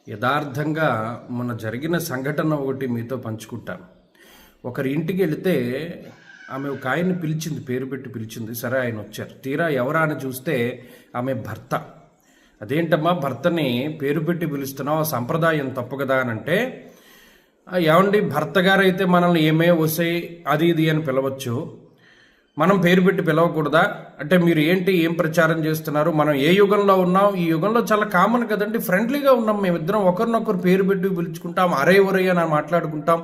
యథార్థంగా మొన్న జరిగిన సంఘటన ఒకటి మీతో పంచుకుంటాను. ఒకరి ఇంటికి వెళితే ఆమె ఒక ఆయన్ని పిలిచింది, పేరు పెట్టి పిలిచింది. సరే, ఆయన వచ్చారు. తీరా ఎవరా అని చూస్తే ఆమె భర్త. అదేంటమ్మా భర్తని పేరు పెట్టి పిలుస్తున్నావు, ఆ సంప్రదాయం తప్పు కదా అని అంటే, ఏమండి భర్త గారు అయితే మనల్ని ఏమే వసే అది ఇది అని పిలవచ్చు, మనం పేరు పెట్టి పిలవకూడదా అంటే మీరు ఏంటి, ఏం ప్రచారం చేస్తున్నారు, మనం ఏ యుగంలో ఉన్నాం, ఈ యుగంలో చాలా కామన్ కదండి, ఫ్రెండ్లీగా ఉన్నాం మేమిద్దరం, ఒకరినొకరు పేరు పెట్టి పిలుచుకుంటాం, అరే ఒరే అని మాట్లాడుకుంటాం,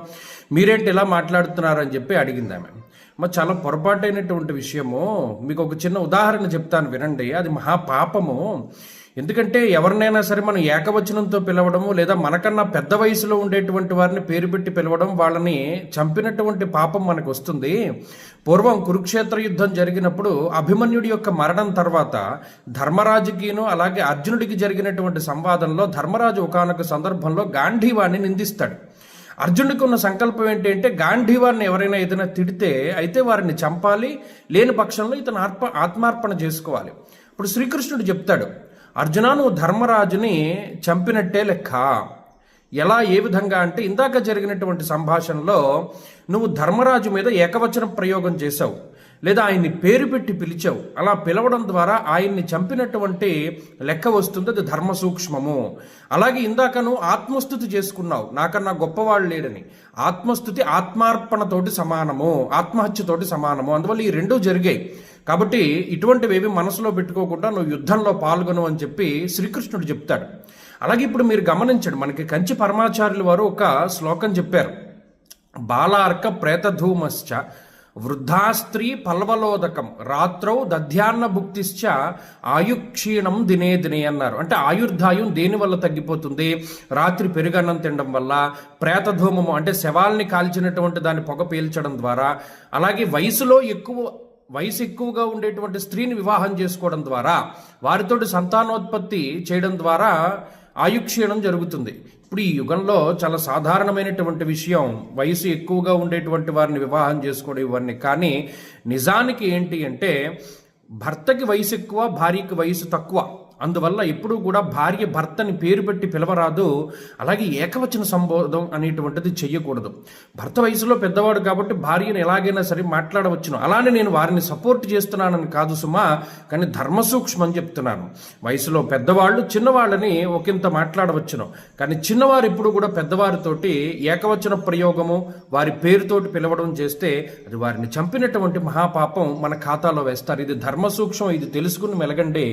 మీరేంటి ఇలా మాట్లాడుతున్నారు అని చెప్పి అడిగింది ఆమె. మరి చాలా పొరపాటైనటువంటి విషయము. మీకు ఒక చిన్న ఉదాహరణ చెప్తాను వినండి. అది మహాపాపము. ఎందుకంటే ఎవరినైనా సరే మనం ఏకవచనంతో పిలవడము, లేదా మనకన్నా పెద్ద వయసులో ఉండేటువంటి వారిని పేరు పెట్టి పిలవడం, వాళ్ళని చంపినటువంటి పాపం మనకు వస్తుంది. పూర్వం కురుక్షేత్ర యుద్ధం జరిగినప్పుడు అభిమన్యుడి యొక్క మరణం తర్వాత ధర్మరాజుకిను అలాగే అర్జునుడికి జరిగినటువంటి సంవాదంలో ధర్మరాజు ఒకానొక సందర్భంలో గాంధీవాన్ని నిందిస్తాడు. అర్జునుడికి ఉన్న సంకల్పం ఏంటంటే గాంధీవారిని ఎవరైనా ఏదైనా తిడితే అయితే వారిని చంపాలి, లేని పక్షంలో ఇతను ఆత్మార్పణ చేసుకోవాలి. ఇప్పుడు శ్రీకృష్ణుడు చెప్తాడు, అర్జున నువ్వు ధర్మరాజుని చంపినట్టే లెక్క. ఎలా, ఏ విధంగా అంటే, ఇందాక జరిగినటువంటి సంభాషణలో నువ్వు ధర్మరాజు మీద ఏకవచన ప్రయోగం చేశావు, లేదా ఆయన్ని పేరు పెట్టి పిలిచావు. అలా పిలవడం ద్వారా ఆయన్ని చంపినటువంటి లెక్క వస్తుంది, అది ధర్మ సూక్ష్మము. అలాగే ఇందాక నువ్వు ఆత్మస్థుతి చేసుకున్నావు, నాకన్నా గొప్పవాళ్ళు లేడని. ఆత్మస్థుతి ఆత్మార్పణతోటి సమానము, ఆత్మహత్యతోటి సమానము. అందువల్ల ఈ రెండూ జరిగాయి. కాబట్టి ఇటువంటివేవి మనసులో పెట్టుకోకుండా నువ్వు యుద్ధంలో పాల్గొను అని చెప్పి శ్రీకృష్ణుడు చెప్తాడు. అలాగే ఇప్పుడు మీరు గమనించండి, మనకి కంచి పరమాచార్యుల వారు ఒక శ్లోకం చెప్పారు. బాలార్క ప్రేతధూమశ్చ వృద్ధాస్త్రీ పల్వలోదకం రాత్రౌ దధ్యాన్న భుక్తిశ్చ ఆయుక్షీణం దినే దినే అన్నారు. అంటే ఆయుర్దాయం దేనివల్ల తగ్గిపోతుంది? రాత్రి పెరుగన్నం తినడం వల్ల, ప్రేతధూమము అంటే శవాల్ని కాల్చినటువంటి దాన్ని పొగ పీల్చడం ద్వారా, అలాగే వయసు ఎక్కువగా ఉండేటువంటి స్త్రీని వివాహం చేసుకోవడం ద్వారా, వారితోటి సంతానోత్పత్తి చేయడం ద్వారా ఆయుక్షీణం జరుగుతుంది. ఇప్పుడు ఈ యుగంలో చాలా సాధారణమైనటువంటి విషయం వయసు ఎక్కువగా ఉండేటువంటి వారిని వివాహం చేసుకోవడం ఇవన్నీ. కానీ నిజానికి ఏంటి అంటే, భర్తకి వయసు ఎక్కువ, భార్యకి వయసు తక్కువ. అందువల్ల ఎప్పుడూ కూడా భార్య భర్తని పేరు పెట్టి పిలవరాదు. అలాగే ఏకవచన సంబోధం అనేటువంటిది చెయ్యకూడదు. భర్త వయసులో పెద్దవాడు కాబట్టి భార్యను ఎలాగైనా సరే మాట్లాడవచ్చును. అలానే నేను వారిని సపోర్ట్ చేస్తున్నానని కాదు సుమా, కానీ ధర్మసూక్ష్మం చెప్తున్నాను. వయసులో పెద్దవాళ్ళు చిన్నవాళ్ళని ఒకంత మాట్లాడవచ్చును, కానీ చిన్నవారు ఎప్పుడు కూడా పెద్దవారితోటి ఏకవచన ప్రయోగము, వారి పేరుతోటి పిలవడం చేస్తే అది వారిని చంపినటువంటి మహాపాపం మన ఖాతాలో వేస్తారు. ఇది ధర్మసూక్ష్మం, ఇది తెలుసుకుని మెలగండి.